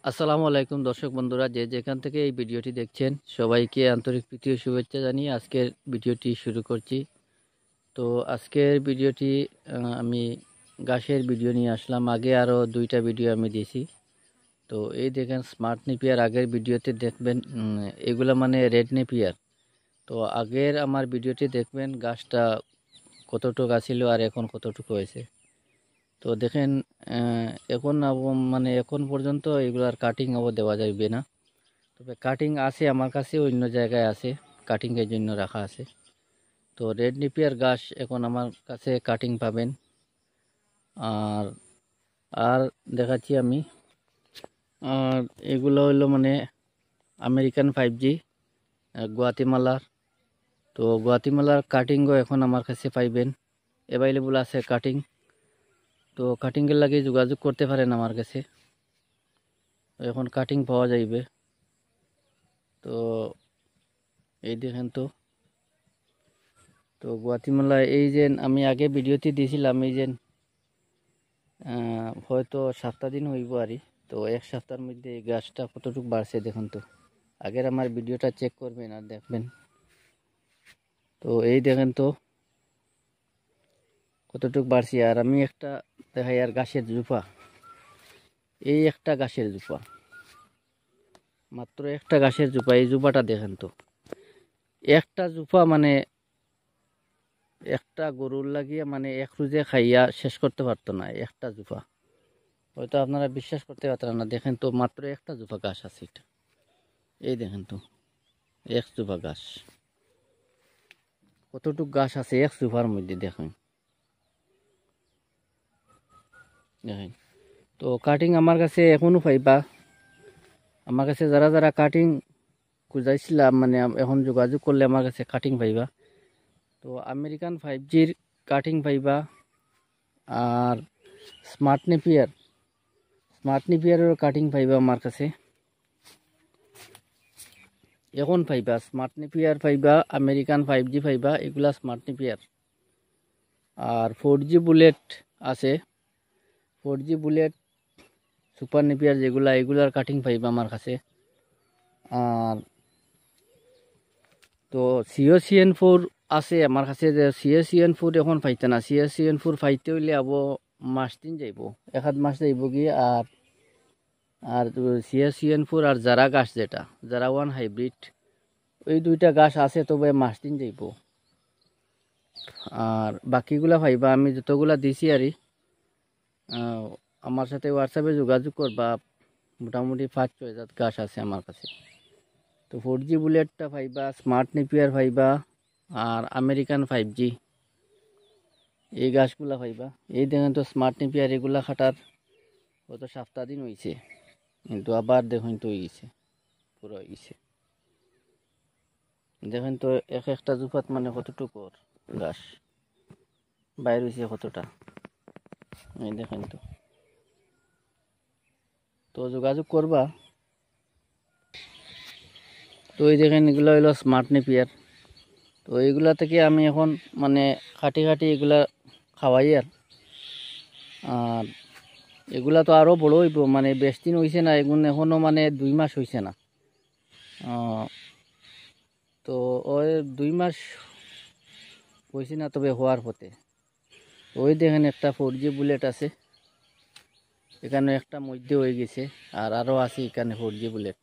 আসসালামু আলাইকুম দর্শক বন্ধুরা, যে যেখান থেকে এই ভিডিওটি দেখছেন সবাইকে আন্তরিক প্রীতি ও শুভেচ্ছা জানিয়ে আজকের ভিডিওটি শুরু করছি। তো আজকের ভিডিওটি আমি ঘাসের ভিডিও নিয়ে আসলাম। আগে আরও দুইটা ভিডিও আমি দিয়েছি। তো এই দেখেন স্মার্ট নেপিয়ার, আগের ভিডিওতে দেখবেন এগুলা মানে রেড নেপিয়ার। তো আগের আমার ভিডিওটি দেখবেন গাছটা কতটুকু আছিল আর এখন কতটুকু হয়েছে। তো দেখেন এখন মানে এখন পর্যন্ত এগুলার কাটিং দেওয়া যাবে না, তবে কাটিং আছে আমার কাছে, অন্য জায়গায় আছে, কাটিংয়ের জন্য রাখা আছে। তো রেড নেপিয়ার গাছ এখন আমার কাছে কাটিং পাবেন। আর আর দেখাচ্ছি আমি, আর এগুলো হলো মানে আমেরিকান 5G গুয়াতিমালার। তো গুয়াতিমালার কাটিংও এখন আমার কাছে পাইবেন, অ্যাভেলেবল আছে কাটিং। তো কাটিংয়ের লাগে যোগাযোগ করতে পারেন আমার কাছে, এখন কাটিং পাওয়া যাইবে। তো এই দেখেন, তো গুয়াতিমালা এই যে আমি আগে ভিডিওতে দিয়েছিলাম, এই যে হয়তো 7 দিন হইব আরই। তো এক সপ্তাহের মধ্যে এই গাছটা কতটুকু বাড়ছে দেখুন। তো আগের আমার ভিডিওটা চেক করবেন আর দেখবেন। তো এই দেখেন তো কতটুকু বাড়ছে। আর আমি একটা দেখাই, আর গাছের জুপা, এই একটা গাছের জুপা, মাত্র একটা গাছের জুপা, এই জুপাটা দেখেন তো। একটা জুপা মানে একটা গরুর লাগিয়ে মানে এক রোজে খাইয়া শেষ করতে পারতো না একটা জুপা। হয়তো আপনারা বিশ্বাস করতে পারতেন না। দেখেন তো, মাত্র একটা জুপা গাছ আছে এটা। এই দেখেন তো, এক জুপা গাছ, কতটুক গাছ আছে এক জুপার মধ্যে দেখেন। দেখেন তো কাটিং আমার কাছে এখনো পাইবা। আমার কাছে যারা যারা কাটিং খুঁজাইছিলাম মানে এখন যোগাযোগ করলে আমার কাছে কাটিং পাইবা। তো আমেরিকান 5Gর কাটিং পাইবা। আর স্মার্ট নেপিয়ারেরও কাটিং পাইবা আমার কাছে এখন পাইবা। স্মার্ট নেপিয়ার পাইবা, আমেরিকান 5G পাইবা, এগুলা স্মার্ট নেপিয়ার। আর 4G বুলেট আছে, 4G বুলেট, সুপার নেপিয়ার যেগুলা, এগুলার কাটিং পাইবা আমার কাছে। আর তো COCN4 আছে আমার কাছে। যে COCN4 এখন পাইতে না, COCN4 পাইতে হইলে আবো মাস দিন যাইব, 1 মাস যাইব গিয়ে। আর আর COCN4 আর জারা গাছ, যেটা জারা 1 হাইব্রিড, ওই দুইটা গাছ আছে, তবে মাস দিন যাইব। আর বাকিগুলা পাইবা আমি যতগুলা দিছি আরই। আমার সাথে হোয়াটসঅ্যাপে যোগাযোগ করবা। মোটামুটি 5-6 হাজার গাছ আছে আমার কাছে। তো 4G বুলেটটা পাইবা, স্মার্ট নেপিয়ার পাইবা, আর আমেরিকান 5G, এই গাছগুলা পাইবা। এই দেখেন তো স্মার্ট নেপিয়ার, এগুলা খাটার কত 7 দিন হয়েছে, কিন্তু আবার দেখুন তো হয়ে গেছে, পুরো হয়ে গেছে। দেখেন তো এক একটা জুপাত মানে কতটুকু গাছ বাইর হয়েছে, কতটা। এই দেখেন তো। তো যোগাযোগ করবা। তো এই দেখেন, এগুলো হইলো স্মার্ট নেপিয়ার। তো এইগুলা থেকে আমি এখন মানে খাটি এগুলা খাওয়াই। আর এগুলা তো আরও বড় হইব, মানে বেশ দিন হয়েছে না, এগুলো এখনও মানে 2 মাস হয়েছে না। তো ওই 2 মাস হয়েছে না, তবে হওয়ার পথে। ওই দেখেন একটা 4G বুলেট আছে, এখানে একটা মধ্যে হয়ে গেছে, আর আরও আছে এখানে 4G বুলেট।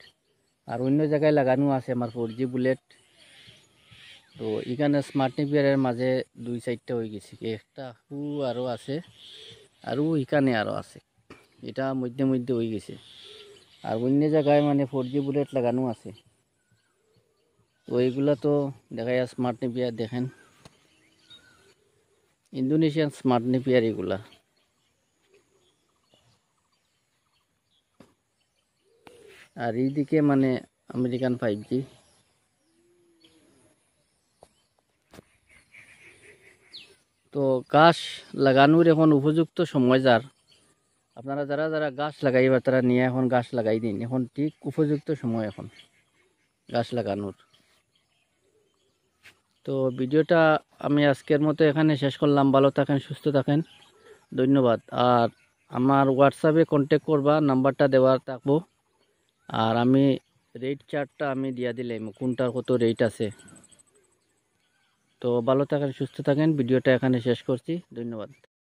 আর অন্য জায়গায় লাগানো আছে আমার 4G বুলেট। তো এখানে স্মার্ট নেপিয়ারের মাঝে 2-4টা হয়ে গেছে, একটা আরও আছে, আর এখানে আরও আছে, এটা মধ্যে মধ্যে হয়ে গেছে। আর অন্য জায়গায় মানে 4G বুলেট লাগানো আছে। তো এইগুলা তো দেখা যায় স্মার্ট নেপিয়ার। দেখেন ইন্দোনেশিয়ান স্মার্ট নেপিয়ার এগুলা। আর এইদিকে মানে আমেরিকান 5G। তো গাছ লাগানোর এখন উপযুক্ত সময় যার, আপনারা যারা যারা গাছ লাগাইবা তারা নিয়ে এখন গাছ লাগাই দিন, এখন ঠিক উপযুক্ত সময় এখন গাছ লাগানোর। তো ভিডিওটা আমি আজকের মতো এখানে শেষ করলাম। ভালো থাকেন, সুস্থ থাকেন, ধন্যবাদ। আর আমার হোয়াটসঅ্যাপে কন্ট্যাক্ট করবা, নাম্বারটা দেওয়া থাকবো। আর আমি রেট চার্টটা আমি দিয়া দিলাম কোনটার কত রেট আছে। তো ভালো থাকেন, সুস্থ থাকেন, ভিডিওটা এখানে শেষ করছি, ধন্যবাদ।